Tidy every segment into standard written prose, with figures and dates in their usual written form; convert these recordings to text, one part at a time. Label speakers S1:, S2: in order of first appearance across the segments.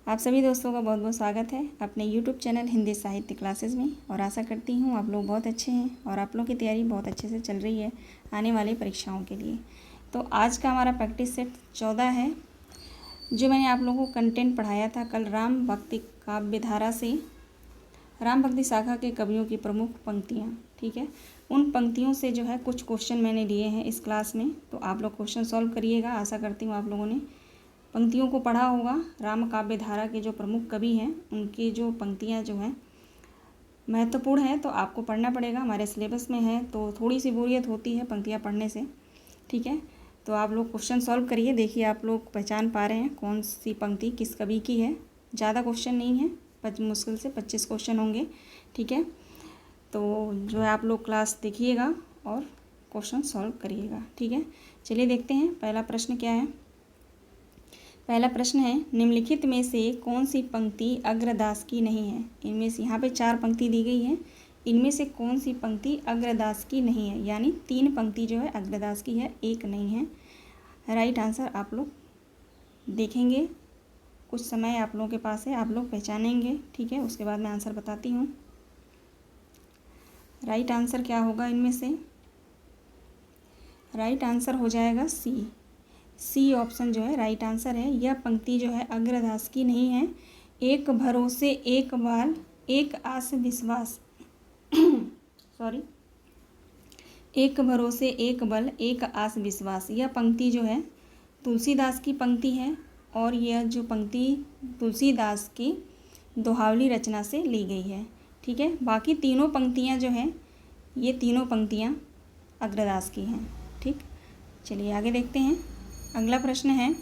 S1: आप सभी दोस्तों का बहुत बहुत स्वागत है अपने YouTube चैनल हिंदी साहित्य क्लासेस में। और आशा करती हूँ आप लोग बहुत अच्छे हैं और आप लोगों की तैयारी बहुत अच्छे से चल रही है आने वाली परीक्षाओं के लिए। तो आज का हमारा प्रैक्टिस सेट 14 है। जो मैंने आप लोगों को कंटेंट पढ़ाया था कल राम भक्ति काव्य धारा से, राम भक्ति शाखा के कवियों की प्रमुख पंक्तियाँ, ठीक है, उन पंक्तियों से जो है कुछ क्वेश्चन मैंने लिए हैं इस क्लास में। तो आप लोग क्वेश्चन सॉल्व करिएगा। आशा करती हूँ आप लोगों ने पंक्तियों को पढ़ा होगा। राम काव्य धारा के जो प्रमुख कवि हैं उनकी जो पंक्तियाँ जो हैं महत्वपूर्ण हैं, तो आपको पढ़ना पड़ेगा। हमारे सिलेबस में है तो थोड़ी सी बोरियत होती है पंक्तियाँ पढ़ने से, ठीक है। तो आप लोग क्वेश्चन सॉल्व करिए। देखिए आप लोग पहचान पा रहे हैं कौन सी पंक्ति किस कवि की है। ज़्यादा क्वेश्चन नहीं है, मुश्किल से 25 क्वेश्चन होंगे, ठीक है। तो जो है आप लोग क्लास देखिएगा और क्वेश्चन सॉल्व करिएगा, ठीक है। चलिए देखते हैं पहला प्रश्न क्या है। पहला प्रश्न है, निम्नलिखित में से कौन सी पंक्ति अग्रदास की नहीं है। इनमें से यहाँ पे 4 पंक्ति दी गई है, इनमें से कौन सी पंक्ति अग्रदास की नहीं है, यानी 3 पंक्ति जो है अग्रदास की है, एक नहीं है। राइट आंसर आप लोग देखेंगे, कुछ समय आप लोगों के पास है, आप लोग पहचानेंगे, ठीक है। उसके बाद मैं आंसर बताती हूँ। राइट आंसर क्या होगा इनमें से? राइट आंसर हो जाएगा सी ऑप्शन जो है राइट आंसर है। यह पंक्ति जो है अग्रदास की नहीं है। एक भरोसे एक बाल एक आस विश्वास सॉरी एक भरोसे एक बल एक आस विश्वास, यह पंक्ति जो है तुलसीदास की पंक्ति है और यह जो पंक्ति तुलसीदास की दोहावली रचना से ली गई है, ठीक है। बाकी तीनों पंक्तियां जो हैं ये तीनों पंक्तियां अग्रदास की हैं, ठीक। चलिए आगे देखते हैं। अगला प्रश्न है,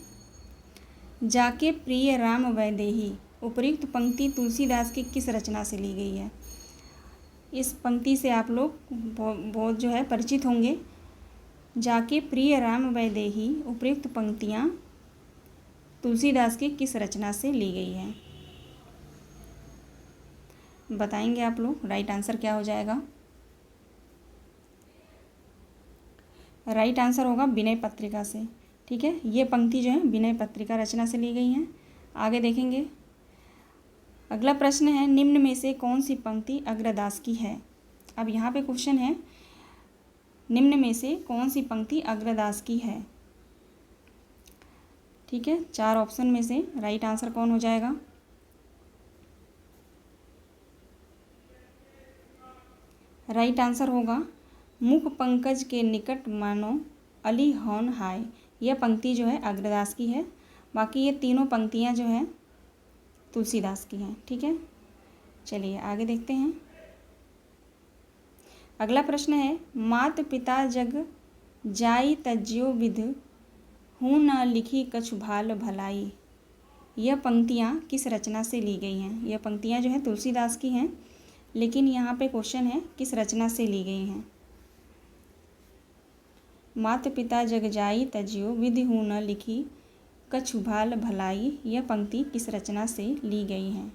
S1: जाके प्रिय राम वैदेही, उपयुक्त पंक्ति तुलसीदास की किस रचना से ली गई है। इस पंक्ति से आप लोग बहुत जो है परिचित होंगे। जाके प्रिय राम वैदेही, उपयुक्त पंक्तियाँ तुलसीदास की किस रचना से ली गई है, बताएंगे आप लोग। राइट आंसर क्या हो जाएगा? राइट आंसर होगा विनय पत्रिका से, ठीक है। ये पंक्ति जो है विनय पत्रिका रचना से ली गई हैं। आगे देखेंगे। अगला प्रश्न है, निम्न में से कौन सी पंक्ति अग्रदास की है। अब यहाँ पे क्वेश्चन है, निम्न में से कौन सी पंक्ति अग्रदास की है, ठीक है। 4 ऑप्शन में से राइट आंसर कौन हो जाएगा? राइट आंसर होगा मुख पंकज के निकट मानो अली हौन हाय, यह पंक्ति जो है अग्रदास की है। बाकी ये तीनों पंक्तियां जो हैं तुलसीदास की हैं, ठीक है। चलिए आगे देखते हैं। अगला प्रश्न है, मात पिता जग जाई तज्यो विध हूँ न लिखी कछु भाल भलाई, यह पंक्तियां किस रचना से ली गई हैं। यह पंक्तियां जो है तुलसीदास की हैं, लेकिन यहाँ पे क्वेश्चन है किस रचना से ली गई हैं। मात पिता जग जाई तजियो विधि हूँ न लिखी कछु भाल भलाई, यह पंक्ति किस रचना से ली गई हैं।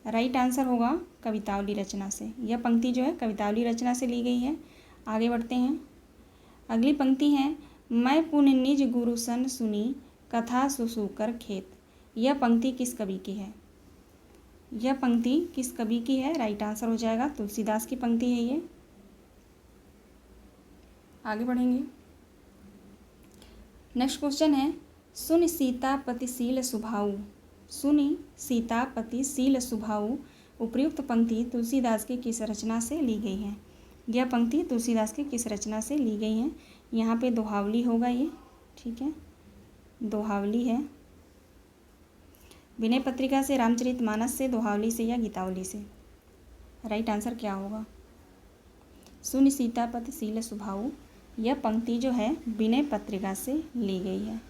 S1: राइट आंसर होगा कवितावली रचना से। यह पंक्ति जो है कवितावली रचना से ली गई है। आगे बढ़ते हैं। अगली पंक्ति है, मैं पुण्य निज गुरु सन सुनी कथा सुसूकर खेत, यह पंक्ति किस कवि की है। यह पंक्ति किस कवि की है? राइट आंसर हो जाएगा तुलसीदास की पंक्ति है ये। आगे बढ़ेंगे। नेक्स्ट क्वेश्चन है, सुन सीतापतिशील सुभाऊ, सुनी सीतापतिशील सुभाऊ, उपयुक्त पंक्ति तुलसीदास की किस रचना से ली गई है। यह पंक्ति तुलसीदास की किस रचना से ली गई है। यहाँ पे दोहावली होगा ये, ठीक है, दोहावली है। विनय पत्रिका से, रामचरितमानस से, दोहावली से या गीतावली से। राइट आंसर क्या होगा? सुन सीतापतिशील सुभाऊ, यह पंक्ति जो है विनय पत्रिका से ली गई है।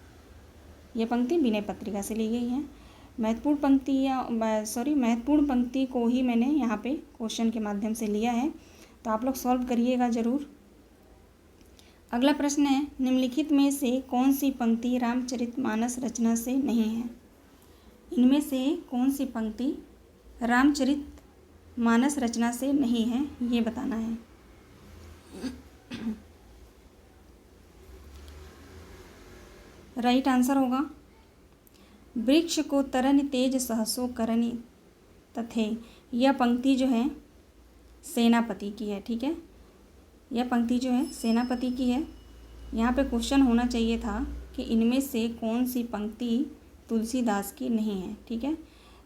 S1: यह पंक्ति विनय पत्रिका से ली गई है। महत्वपूर्ण पंक्ति को ही मैंने यहाँ पे क्वेश्चन के माध्यम से लिया है, तो आप लोग सॉल्व करिएगा ज़रूर। अगला प्रश्न है, निम्नलिखित में से कौन सी पंक्ति रामचरितमानस रचना से नहीं है। इनमें से कौन सी पंक्ति रामचरितमानस रचना से नहीं है, ये बताना है। राइट आंसर होगा वृक्ष को तरन तेज सहसो करनी तथे। यह पंक्ति जो है सेनापति की है। ठीक है, यह पंक्ति जो है सेनापति की है। यहाँ पे क्वेश्चन होना चाहिए था कि इनमें से कौन सी पंक्ति तुलसीदास की नहीं है। ठीक है,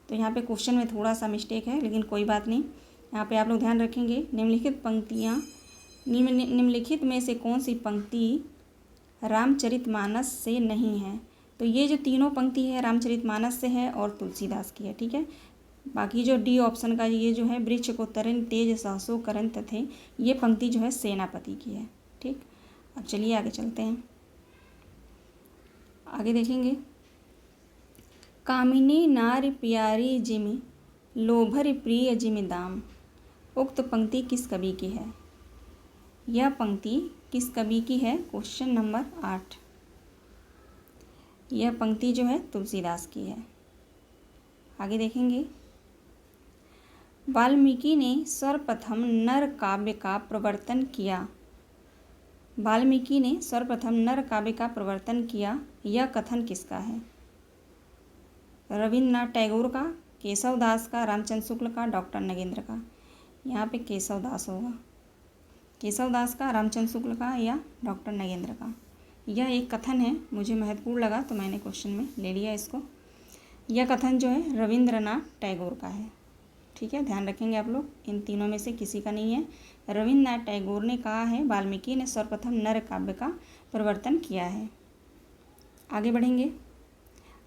S1: तो यहाँ पे क्वेश्चन में थोड़ा सा मिस्टेक है, लेकिन कोई बात नहीं। यहाँ पे आप लोग ध्यान रखेंगे, निम्नलिखित में से कौन सी पंक्ति रामचरितमानस से नहीं है। तो ये जो तीनों पंक्ति है रामचरितमानस से है और तुलसीदास की है। ठीक है, बाकी जो डी ऑप्शन का ये जो है वृक्ष को तरन तेज सहसो करन तथे, ये पंक्ति जो है सेनापति की है। ठीक, अब चलिए आगे चलते हैं। आगे देखेंगे, कामिनी नार प्यारी जिमि लोभर प्रिय जिमि दाम। उक्त पंक्ति किस कवि की है। यह पंक्ति किस कवि की है। Question number 8। यह पंक्ति जो है तुलसीदास की है। आगे देखेंगे, वाल्मीकि ने सर्वप्रथम नर काव्य का प्रवर्तन किया। वाल्मीकि ने सर्वप्रथम नर काव्य का प्रवर्तन किया, यह कथन किसका है। रविन्द्रनाथ टैगोर का, केशव दास का, रामचंद्र शुक्ल का, डॉक्टर नगेंद्र का। यहाँ पे केशव दास होगा, केशव दास का, रामचंद्र शुक्ल का या डॉक्टर नगेंद्र का। यह एक कथन है, मुझे महत्वपूर्ण लगा तो मैंने क्वेश्चन में ले लिया इसको। यह कथन जो है रविंद्रनाथ टैगोर का है। ठीक है, ध्यान रखेंगे आप लोग, इन तीनों में से किसी का नहीं है। रविंद्रनाथ टैगोर ने कहा है वाल्मीकि ने सर्वप्रथम नर काव्य का प्रवर्तन किया है। आगे बढ़ेंगे,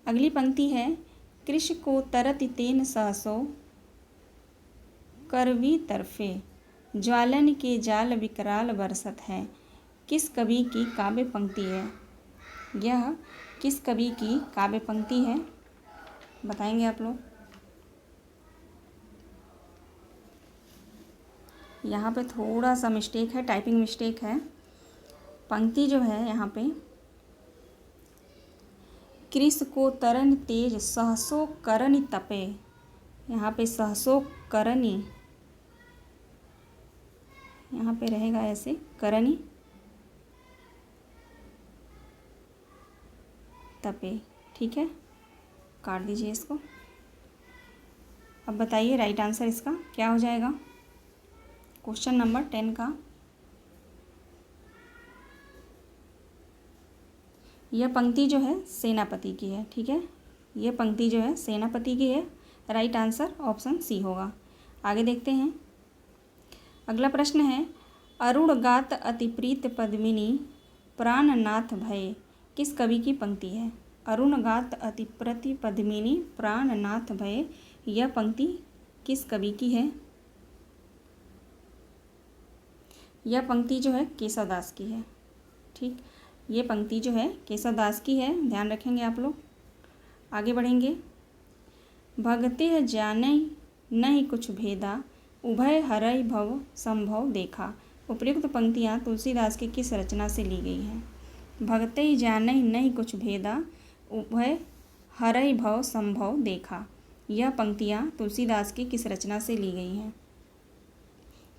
S1: अगली पंक्ति है, कृष को तरत तेन सहसो करवी तरफे ज्वालन के जाल विकराल बरसत है। किस कवि की काव्य पंक्ति है। यह किस कवि की काव्य पंक्ति है, बताएंगे आप लोग। यहाँ पे थोड़ा सा मिस्टेक है, टाइपिंग मिस्टेक है। पंक्ति जो है यहाँ पे, कृष को तरन तेज सहसो करनि तपे। यहाँ पे सहसो करनि, यहाँ पे रहेगा ऐसे करनि तपे। ठीक है, काट दीजिए इसको। अब बताइए राइट आंसर इसका क्या हो जाएगा। क्वेश्चन नंबर 10 का यह पंक्ति जो है सेनापति की है। ठीक है, यह पंक्ति जो है सेनापति की है। राइट आंसर ऑप्शन सी होगा। आगे देखते हैं, अगला प्रश्न है, अरुण गात अति प्रीत पद्मिनी प्राणनाथ भय। किस कवि की पंक्ति है। अरुण गात अति प्रति पद्मिनी प्राणनाथ भय, यह पंक्ति किस कवि की है। यह पंक्ति जो है केशव दास की है। ठीक, ये पंक्ति जो है केशव दास की है, ध्यान रखेंगे आप लोग। आगे बढ़ेंगे, भगते जाने नहीं कुछ भेदा उभय हरय भव संभव देखा। उपयुक्त पंक्तियाँ तुलसीदास की किस रचना से ली गई हैं। भगते जाने नहीं कुछ भेदा उभय हरय भव संभव देखा, यह पंक्तियाँ तुलसीदास की किस रचना से ली गई हैं।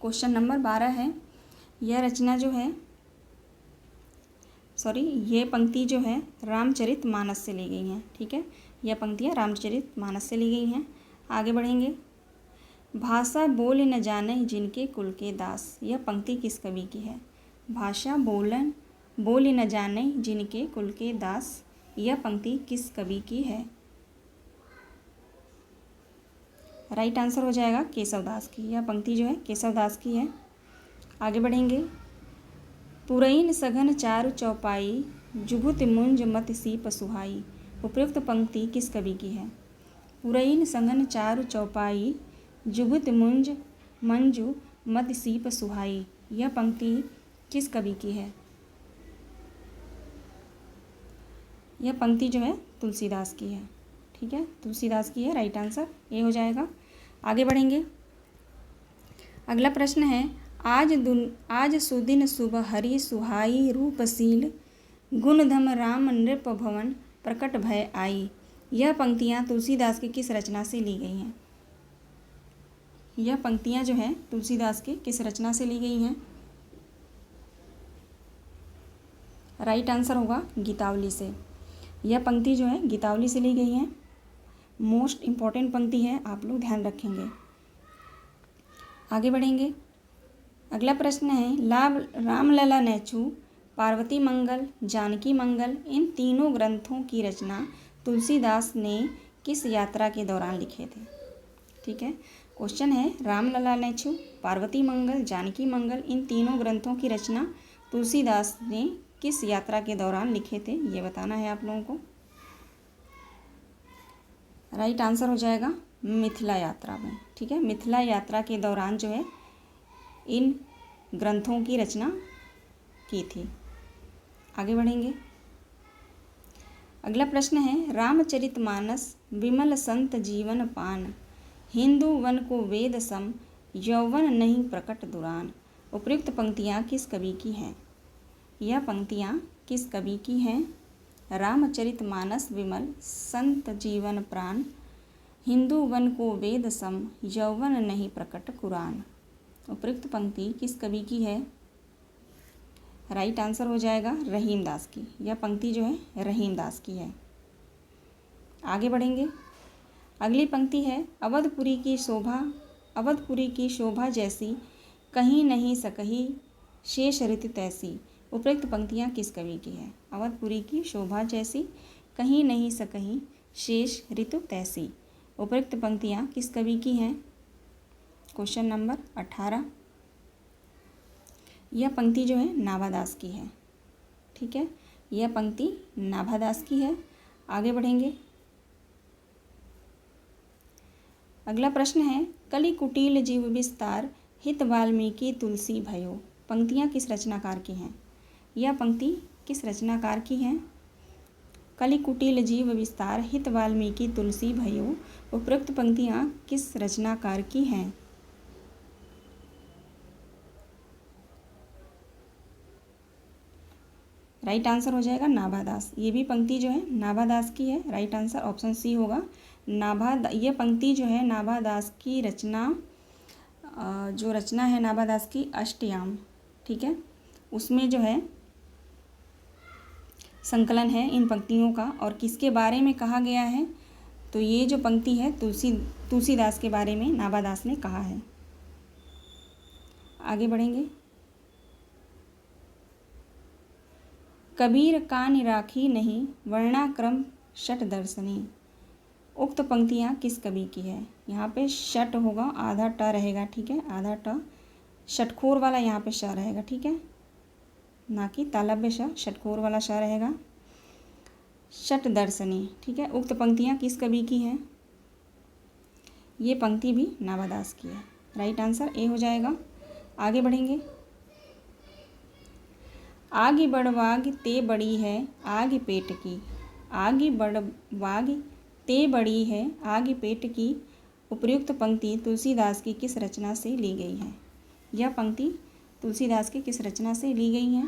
S1: क्वेश्चन नंबर 12 है, यह रचना जो है ये पंक्ति जो है रामचरितमानस से ली गई हैं। ठीक है, यह पंक्तियाँ रामचरितमानस से ली गई हैं। आगे बढ़ेंगे, भाषा बोल न जाने जिनके कुल के दास, यह पंक्ति किस कवि की है। भाषा बोल न जाने जिनके कुल के दास, यह पंक्ति किस कवि की है। राइट आंसर हो जाएगा केशव दास की, यह पंक्ति जो है केशव दास की है। आगे बढ़ेंगे, पुरैन सघन चारु चौपाई जुभुत मुंज मत सीप सुहाई। उपयुक्त पंक्ति किस कवि की है। पुरैन सघन चारु चौपाई जुभुत मंजु मत सीप सुहाई, यह पंक्ति किस कवि की है। यह पंक्ति जो है तुलसीदास की है। ठीक है, तुलसीदास की है। राइट आंसर ये हो जाएगा। आगे बढ़ेंगे, अगला प्रश्न है, आज सुदिन शुभ हरि सुहाई रूपशील गुणधम राम नृप भवन प्रकट भय आई, यह पंक्तियाँ तुलसीदास की किस रचना से ली गई हैं। यह पंक्तियाँ जो हैं तुलसीदास की किस रचना से ली गई हैं। राइट आंसर होगा गीतावली से। यह पंक्ति जो है गीतावली से ली गई है। मोस्ट इम्पॉर्टेंट पंक्ति है, आप लोग ध्यान रखेंगे। आगे बढ़ेंगे। अगला प्रश्न है, रामलला नेचू, पार्वती मंगल, जानकी मंगल, इन तीनों ग्रंथों की रचना तुलसीदास ने किस यात्रा के दौरान लिखे थे? ठीक है, क्वेश्चन है, रामलला नेचू, पार्वती मंगल, जानकी मंगल, इन तीनों ग्रंथों की रचना तुलसीदास ने किस यात्रा के दौरान लिखे थे, ये बताना है आप लोगों को। राइट आंसर हो जाएगा मिथिला यात्रा में। ठीक है, मिथिला यात्रा के दौरान जो है इन ग्रंथों की रचना की थी। आगे बढ़ेंगे। अगला प्रश्न है, रामचरितमानस विमल संत जीवन पान, हिंदू वन को वेद सम, यौवन नहीं प्रकट दुरान। उपयुक्त पंक्तियाँ किस कवि की हैं? यह पंक्तियाँ किस कवि की हैं? रामचरितमानस विमल संत जीवन प्राण, हिंदू वन को वेद सम, यौवन नहीं प्रकट कुरान। उपयुक्त पंक्ति किस कवि की है? राइट आंसर हो जाएगा रहीमदास की। यह पंक्ति जो है रहीमदास की है। आगे बढ़ेंगे। अगली पंक्ति है, अवधपुरी की शोभा जैसी, कहीं नहीं सकही शेष ऋतु तैसी। उपयुक्त पंक्तियाँ किस कवि की है? अवधपुरी की शोभा जैसी, कहीं नहीं सकही शेष ऋतु तैसी। उपयुक्त पंक्तियाँ किस कवि की हैं? Question number 18। यह पंक्ति जो है नाभादास की है। ठीक है, यह पंक्ति नाभादास की है। आगे बढ़ेंगे। अगला प्रश्न है, कलि कुटिल जीव विस्तार, हित वाल्मीकि तुलसी भयो। पंक्तियाँ किस रचनाकार की हैं? यह पंक्ति किस रचनाकार की हैं? कलि कुटिल जीव विस्तार, हित वाल्मीकि तुलसी भयो। उपयुक्त पंक्तियाँ किस रचनाकार की हैं? राइट आंसर हो जाएगा नाभादास। ये भी पंक्ति जो है नाभादास की है। राइट आंसर ऑप्शन सी होगा। ये पंक्ति जो है नाभादास की रचना, जो रचना है नाभादास की अष्टयाम, ठीक है, उसमें जो है संकलन है इन पंक्तियों का। और किसके बारे में कहा गया है? तो ये जो पंक्ति है तुलसीदास के बारे में नाभादास ने कहा है। आगे बढ़ेंगे। कबीर कान राखी नहीं, वर्णाक्रम षट दर्शनी। उक्त पंक्तियाँ किस कवि की है? यहाँ पे षट होगा, आधा ट रहेगा। ठीक है, आधा ट, षटखोर वाला यहाँ पे श रहेगा। ठीक है, ना कि तालव्य श, षटखोर वाला श रहेगा। षट दर्शनी। ठीक है, उक्त पंक्तियाँ किस कवि की हैं? ये पंक्ति भी नाभादास की है। राइट आंसर ए हो जाएगा। आगे बढ़ेंगे। आगे बढ़वाग ते बड़ी है आग पेट की, आगे बढ़वाग ते बड़ी है आग पेट की। उपयुक्त पंक्ति तुलसीदास की किस रचना से ली गई है? यह पंक्ति तुलसीदास की किस रचना से ली गई है?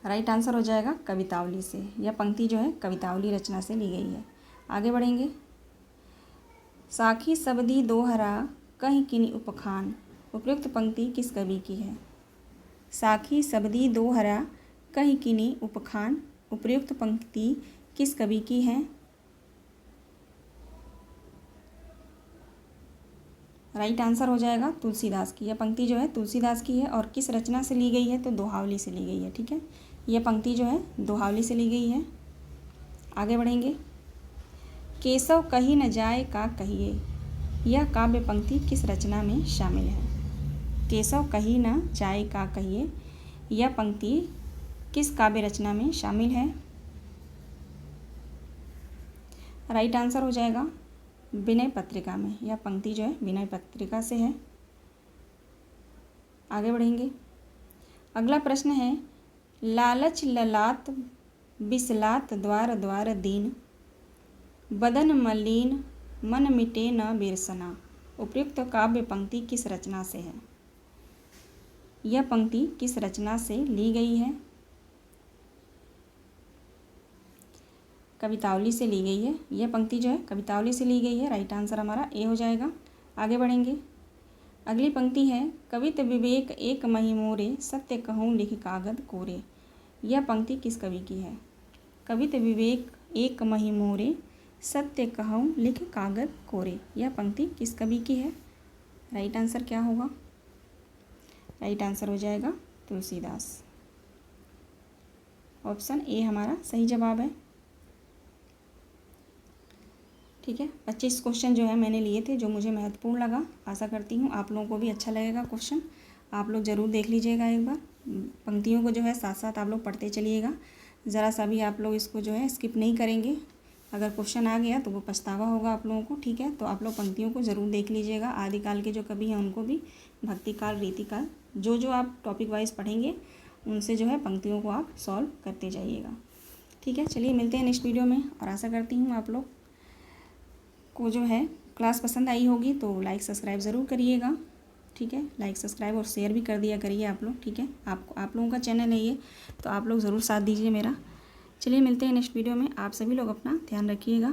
S1: राइट आंसर हो जाएगा कवितावली से। यह पंक्ति जो है कवितावली रचना से ली गई है। आगे बढ़ेंगे। साखी सबदी दोहरा कहीं किनी उपखान। उपयुक्त पंक्ति किस कवि की है? साखी सबदी दोहरा कहीं किनी उपखान। उपयुक्त पंक्ति किस कवि की है? राइट आंसर हो जाएगा तुलसीदास की। यह पंक्ति जो है तुलसीदास की है। और किस रचना से ली गई है? तो दोहावली से ली गई है। ठीक है, यह पंक्ति जो है दोहावली से ली गई है। आगे बढ़ेंगे। केशव कही न जाए का कहिए, यह काव्य पंक्ति किस रचना में शामिल है? केशव कही न जाए का कहिए, यह पंक्ति किस काव्य रचना में शामिल है? राइट आंसर हो जाएगा विनय पत्रिका में। यह पंक्ति जो है विनय पत्रिका से है। आगे बढ़ेंगे। अगला प्रश्न है, लालच ललात बिसलात द्वार द्वार दीन, बदन मलिन मन मिटे न बिरसना। उपयुक्त काव्य पंक्ति किस रचना से है? यह पंक्ति किस रचना से ली गई है? कवितावली से ली गई है। यह पंक्ति जो है कवितावली से ली गई है। राइट आंसर हमारा ए हो जाएगा। आगे बढ़ेंगे। अगली पंक्ति है, कवित विवेक एक मही मोरे, सत्य कहूँ लिख कागद कोरे। यह पंक्ति किस कवि की है? कवित विवेक एक मही मोरे, सत्य कहूँ लिख कागज कोरे। यह पंक्ति किस कवि की है? राइट आंसर क्या होगा? राइट आंसर हो जाएगा तुलसीदास। ऑप्शन ए हमारा सही जवाब है। ठीक है, 25 क्वेश्चन जो है मैंने लिए थे जो मुझे महत्वपूर्ण लगा। आशा करती हूँ आप लोगों को भी अच्छा लगेगा क्वेश्चन। आप लोग ज़रूर देख लीजिएगा एक बार। पंक्तियों को जो है साथ साथ आप लोग पढ़ते चलिएगा। ज़रा सा भी आप लोग इसको जो है स्किप नहीं करेंगे। अगर क्वेश्चन आ गया तो वो पछतावा होगा आप लोगों को। ठीक है, तो आप लोग पंक्तियों को ज़रूर देख लीजिएगा। आदिकाल के जो कवि हैं उनको भी, भक्तिकाल, रीतिकाल, जो जो आप टॉपिक वाइज पढ़ेंगे उनसे जो है पंक्तियों को आप सॉल्व करते जाइएगा। ठीक है, चलिए मिलते हैं नेक्स्ट वीडियो में। और आशा करती हूँ आप लोग को जो है क्लास पसंद आई होगी तो लाइक सब्सक्राइब ज़रूर करिएगा। ठीक है, लाइक सब्सक्राइब और शेयर भी कर दिया करिए आप लोग। ठीक है, आप लोगों का चैनल है ये, तो आप लोग ज़रूर साथ दीजिए मेरा। चलिए मिलते हैं नेक्स्ट वीडियो में। आप सभी लोग अपना ध्यान रखिएगा।